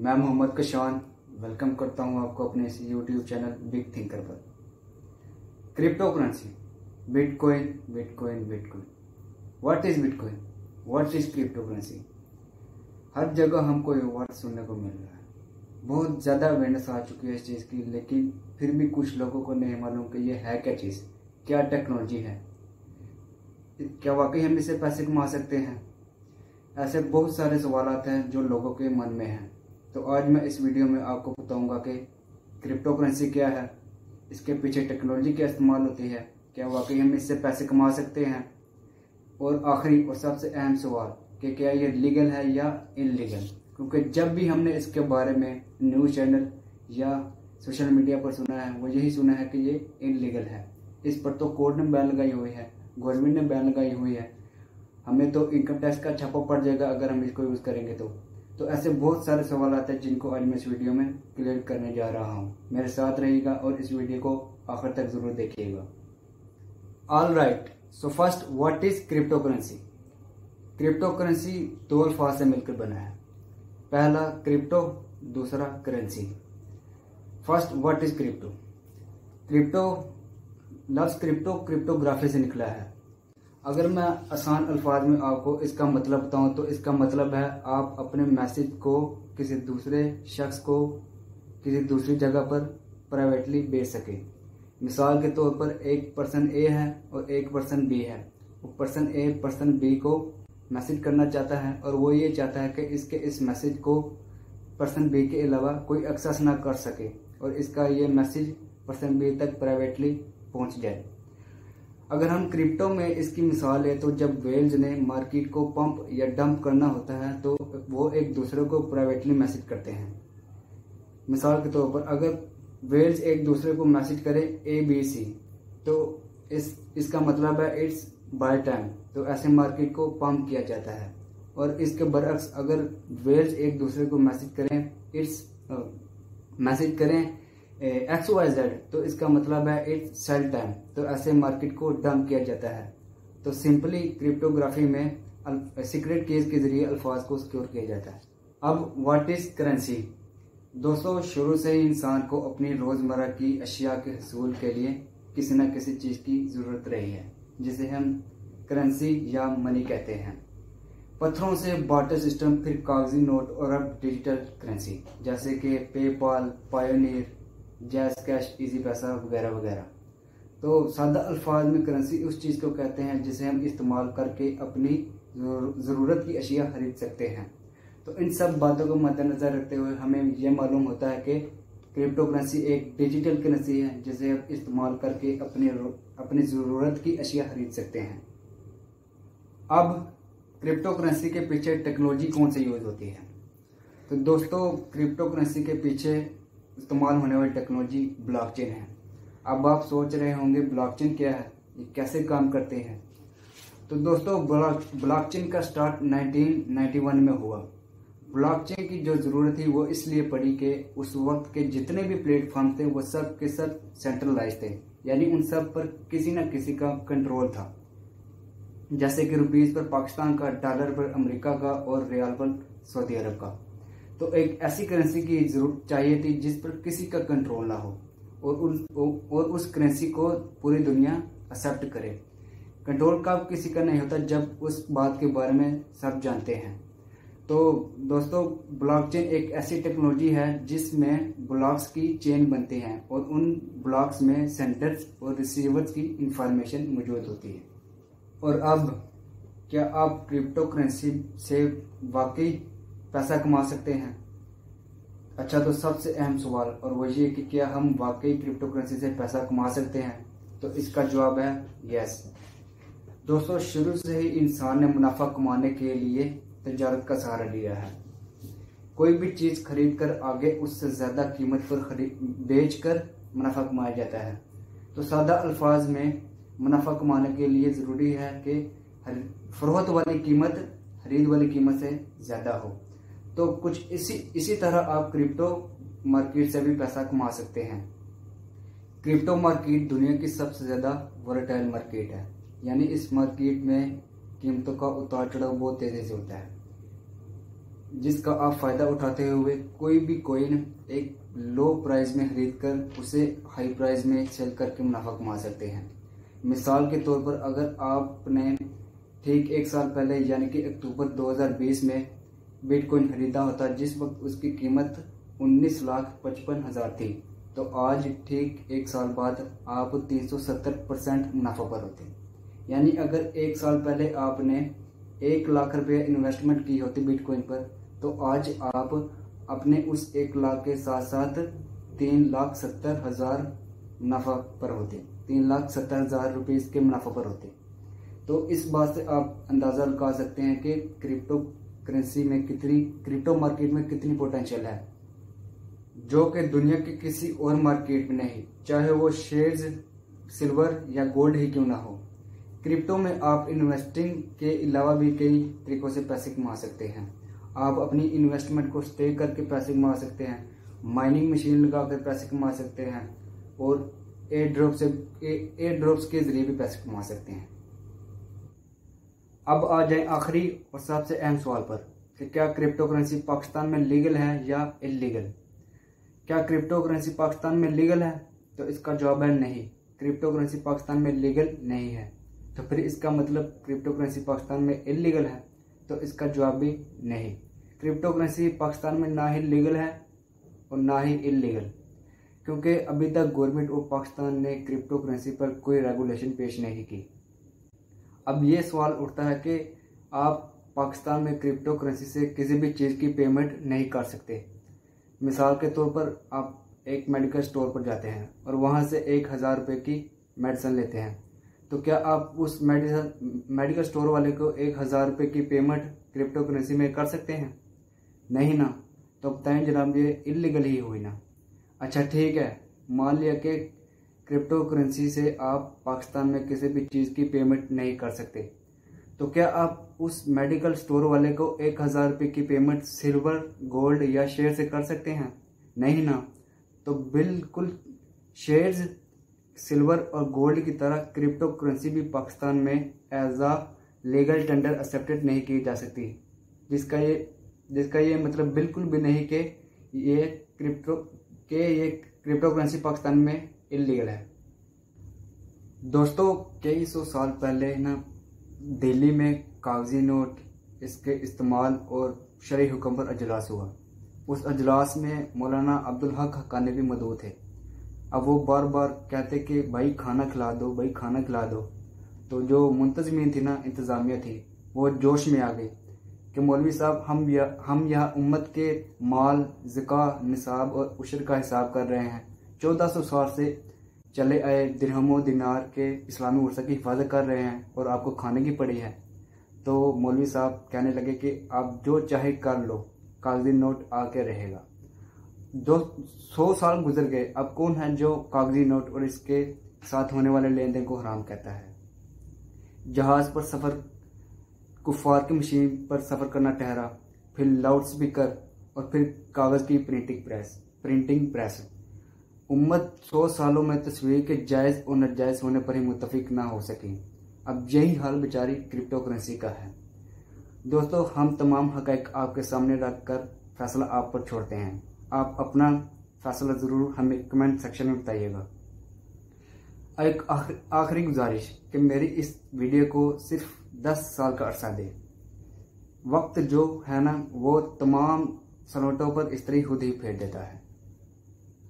मैं मोहम्मद कशान वेलकम करता हूं आपको अपने इस यूट्यूब चैनल बिग थिंकर पर। Cryptocurrency, bitcoin bitcoin bitcoin. What is bitcoin, what is cryptocurrency. हर जगह हमको ये वर्ड सुनने को मिल रहा है। बहुत ज़्यादा अवेयरनेस आ चुकी है इस चीज़ की, लेकिन फिर भी कुछ लोगों को नहीं मालूम कि ये है क्या चीज़, क्या टेक्नोलॉजी है, क्या वाकई हम इससे पैसे कमा सकते हैं। ऐसे बहुत सारे सवाल हैं जो लोगों के मन में हैं। तो आज मैं इस वीडियो में आपको बताऊंगा कि क्रिप्टो करेंसी क्या है, इसके पीछे टेक्नोलॉजी क्या इस्तेमाल होती है, क्या वाकई हम इससे पैसे कमा सकते हैं, और आखिरी और सबसे अहम सवाल कि क्या ये लीगल है या इनलीगल। क्योंकि जब भी हमने इसके बारे में न्यूज़ चैनल या सोशल मीडिया पर सुना है, वो यही सुना है कि ये इनलीगल है। इस पर तो कोर्ट ने बैन लगाई हुई है, गवर्नमेंट ने बैन लगाई हुई है, हमें तो इनकम टैक्स का छापा पड़ जाएगा अगर हम इसको यूज़ करेंगे तो ऐसे बहुत सारे सवाल आते हैं जिनको आज मैं इस वीडियो में क्लियर करने जा रहा हूँ। मेरे साथ रहिएगा और इस वीडियो को आखिर तक जरूर देखिएगा। All right, so first what is crypto currency. Crypto currency दो अल्फाज से मिलकर बना है, पहला क्रिप्टो, दूसरा currency. First what is crypto. Crypto लफ्ज क्रिप्टो क्रिप्टोग्राफी से निकला है। अगर मैं आसान अल्फाज में आपको इसका मतलब बताऊं तो इसका मतलब है आप अपने मैसेज को किसी दूसरे शख्स को किसी दूसरी जगह पर प्राइवेटली भेज सके। मिसाल के तौर पर एक पर्सन ए है और एक पर्सन बी है। वो पर्सन ए पर्सन बी को मैसेज करना चाहता है और वो ये चाहता है कि इसके इस मैसेज को पर्सन बी के अलावा कोई एक्सेस ना कर सके और इसका ये मैसेज पर्सन बी तक प्राइवेटली पहुंच जाए। अगर हम क्रिप्टो में इसकी मिसाल है तो जब वेल्स ने मार्केट को पंप या डंप करना होता है तो वो एक दूसरे को प्राइवेटली मैसेज करते हैं। मिसाल के तौर पर अगर वेल्स एक दूसरे को मैसेज करे ABC, तो इसका मतलब है इट्स बाय टाइम, तो ऐसे मार्केट को पंप किया जाता है। और इसके बरअक्स अगर वेल्स एक दूसरे को मैसेज करें XYZ, तो इसका मतलब है इट्स सेल टाइम, तो ऐसे मार्केट को डंप किया जाता है। तो सिंपली क्रिप्टोग्राफी में सीक्रेट कीज के जरिए अल्फाज को सिक्योर किया जाता है। अब व्हाट इज करेंसी। दोस्तों, शुरू से ही इंसान को अपनी रोजमर्रा की अशिया के हसूल के लिए किसी न किसी चीज की जरूरत रही है, जिसे हम करेंसी या मनी कहते हैं। पत्थरों से बार्टर सिस्टम, फिर कागजी नोट और अब डिजिटल करेंसी जैसे कि PayPal, pioneer, jazz cash, easy पैसा वगैरह वगैरह। तो सादा अल्फाज में करेंसी उस चीज़ को कहते हैं जिसे हम इस्तेमाल करके अपनी ज़रूरत की अशिया खरीद सकते हैं। तो इन सब बातों को मद्देनजर रखते हुए हमें यह मालूम होता है कि क्रिप्टो करेंसी एक डिजिटल करेंसी है जिसे हम इस्तेमाल करके अपनी ज़रूरत की अशिया खरीद सकते हैं। अब क्रिप्टो करेंसी के पीछे टेक्नोलॉजी कौन सी यूज़ होती है। तो दोस्तों, क्रिप्टो करेंसी के पीछे इस्तेमाल होने वाली टेक्नोलॉजी ब्लॉकचेन है। अब आप सोच रहे होंगे ब्लॉकचेन क्या है, ये कैसे काम करते हैं। तो दोस्तों, ब्लॉकचेन का स्टार्ट 1991 में हुआ। ब्लॉकचेन की जो ज़रूरत थी वो इसलिए पड़ी कि उस वक्त के जितने भी प्लेटफॉर्म थे वो सब के सब सेंट्रलाइज थे, यानी उन सब पर किसी न किसी का कंट्रोल था। जैसे कि रुपीज़ पर पाकिस्तान का, डॉलर पर अमेरिका का और रियाल पर सऊदी अरब का। तो एक ऐसी करेंसी की जरूरत चाहिए थी जिस पर किसी का कंट्रोल ना हो और उस करेंसी को पूरी दुनिया एक्सेप्ट करे। कंट्रोल कब किसी का नहीं होता, जब उस बात के बारे में सब जानते हैं। तो दोस्तों, ब्लॉकचेन एक ऐसी टेक्नोलॉजी है जिसमें ब्लॉक्स की चेन बनते हैं और उन ब्लॉक्स में सेंडर्स और रिसीवर्स की इंफॉर्मेशन मौजूद होती है। और अब क्या आप क्रिप्टो करेंसी से वाकई पैसा कमा सकते हैं। अच्छा, तो सबसे अहम सवाल और वो ये कि क्या हम वाकई क्रिप्टो करेंसी से पैसा कमा सकते हैं। तो इसका जवाब है यस। दोस्तों, शुरू से ही इंसान ने मुनाफा कमाने के लिए तजारत का सहारा लिया है। कोई भी चीज़ खरीद कर आगे उससे ज़्यादा कीमत पर बेच कर मुनाफा कमाया जाता है। तो सादा अल्फाज में मुनाफा कमाने के लिए ज़रूरी है कि फरोख्त वाली कीमत खरीद वाली कीमत से ज़्यादा हो। तो कुछ इसी तरह आप क्रिप्टो मार्केट से भी पैसा कमा सकते हैं। क्रिप्टो मार्केट दुनिया की सबसे ज़्यादा वोलेटाइल मार्केट है, यानी इस मार्केट में कीमतों का उतार चढ़ाव बहुत तेज़ी से होता है। जिसका आप फ़ायदा उठाते हुए कोई भी कॉइन एक लो प्राइस में खरीद कर उसे हाई प्राइस में सेल करके मुनाफा कमा सकते हैं। मिसाल के तौर पर अगर आपने ठीक 1 साल पहले यानी कि अक्टूबर 2020 में बिटकॉइन खरीदा होता जिस वक्त उसकी कीमत 19,55,000 थी, तो आज ठीक 1 साल बाद आप 370% मुनाफा पर होते। यानी अगर 1 साल पहले आपने 1 लाख रुपये इन्वेस्टमेंट की होती बिटकॉइन पर, तो आज आप अपने उस 1 लाख के साथ साथ 3,70,000 मुनाफा पर होते, 3,70,000 रुपये के मुनाफा पर होते। तो इस बात से आप अंदाज़ा लगा सकते हैं कि क्रिप्टो मार्केट में कितनी पोटेंशियल है, जो कि दुनिया के किसी और मार्केट में नहीं, चाहे वो शेयर्स, सिल्वर या गोल्ड ही क्यों ना हो। क्रिप्टो में आप इन्वेस्टिंग के अलावा भी कई तरीकों से पैसे कमा सकते हैं। आप अपनी इन्वेस्टमेंट को स्टे करके पैसे कमा सकते हैं, माइनिंग मशीन लगा कर पैसे कमा सकते हैं, और एयर ड्रॉप्स के जरिए भी पैसे कमा सकते हैं। अब आ जाए आखिरी और सबसे अहम सवाल पर कि क्या क्रिप्टो करेंसी पाकिस्तान में लीगल है या इलीगल। क्या क्रिप्टो करेंसी पाकिस्तान में लीगल है? तो इसका जवाब है नहीं, क्रिप्टो करेंसी पाकिस्तान में लीगल नहीं है। तो फिर इसका मतलब क्रिप्टो करेंसी पाकिस्तान में इलीगल है? तो इसका जवाब भी नहीं, क्रिप्टो करेंसी पाकिस्तान में ना ही लीगल है और ना ही इलीगल, क्योंकि अभी तक गवर्नमेंट ऑफ पाकिस्तान ने क्रिप्टो करेंसी पर कोई रेगुलेशन पेश नहीं की। अब ये सवाल उठता है कि आप पाकिस्तान में क्रिप्टो करेंसी से किसी भी चीज़ की पेमेंट नहीं कर सकते। मिसाल के तौर पर आप एक मेडिकल स्टोर पर जाते हैं और वहाँ से 1,000 रुपये की मेडिसिन लेते हैं, तो क्या आप उस मेडिकल स्टोर वाले को 1,000 रुपये की पेमेंट क्रिप्टो करेंसी में कर सकते हैं? नहीं ना। तो बताएं जनाब, ये इलीगल ही हुई ना। अच्छा ठीक है, मान लिया कि क्रिप्टो करेंसी से आप पाकिस्तान में किसी भी चीज़ की पेमेंट नहीं कर सकते, तो क्या आप उस मेडिकल स्टोर वाले को 1,000 रुपये की पेमेंट सिल्वर, गोल्ड या शेयर से कर सकते हैं? नहीं ना। तो बिल्कुल शेयर्स, सिल्वर और गोल्ड की तरह क्रिप्टो करेंसी भी पाकिस्तान में एज आ लीगल टेंडर एक्सेप्टेड नहीं की जा सकती, जिसका ये मतलब बिल्कुल भी नहीं कि ये क्रिप्टो करेंसी पाकिस्तान में इलीगल है। दोस्तों, कई सौ साल पहले ना दिल्ली में कागजी नोट, इसके इस्तेमाल और शरई हुक्म पर अजलास हुआ। उस अजलास में मौलाना अब्दुल हक हक्कानी भी मौजूद थे। अब वो बार बार कहते कि भाई खाना खिला दो, भाई खाना खिला दो। तो जो मुंतजमीन थी ना, इंतज़ामिया थी, वो जोश में आ गई कि मौलवी साहब हम यहाँ उम्मत के माल, ज़का, निसाब और उशर का हिसाब कर रहे हैं। 1400 साल से चले आए दिरहमो दिनार के इस्लामी वर्षा की हिफाजत कर रहे हैं और आपको खाने की पड़ी है। तो मौलवी साहब कहने लगे कि आप जो चाहे कर लो, कागजी नोट आके रहेगा। 100 साल गुजर गए, अब कौन है जो कागजी नोट और इसके साथ होने वाले लेन देन को हराम कहता है। जहाज़ पर सफ़र, कुफार की मशीन पर सफ़र करना ठहरा, फिर लाउड स्पीकर और फिर कागज़ की प्रिंटिंग प्रेस। उम्मत 100 सालों में तस्वीर के जायज़ और नाजायज़ होने पर ही मुत्तफिक ना हो सकी। अब यही हाल बेचारी क्रिप्टो करेंसी का है। दोस्तों, हम तमाम हक़ाइक़ आपके सामने रख कर फैसला आप पर छोड़ते हैं। आप अपना फैसला ज़रूर हमें कमेंट सेक्शन में बताइएगा। एक आखिरी गुजारिश कि मेरी इस वीडियो को सिर्फ 10 साल का अरसा दे। वक्त जो है ना, वो तमाम सनोटों पर इस तरह खुद ही फेर देता है।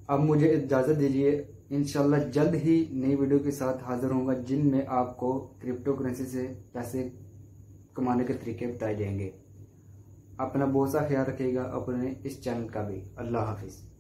अब मुझे इजाज़त दीजिए, इंशाल्लाह जल्द ही नई वीडियो के साथ हाजिर होऊंगा, जिनमें आपको क्रिप्टो करेंसी से पैसे कमाने के तरीके बताए जाएंगे। अपना बहुत सा ख्याल रखिएगा, अपने इस चैनल का भी। अल्लाह हाफिज़।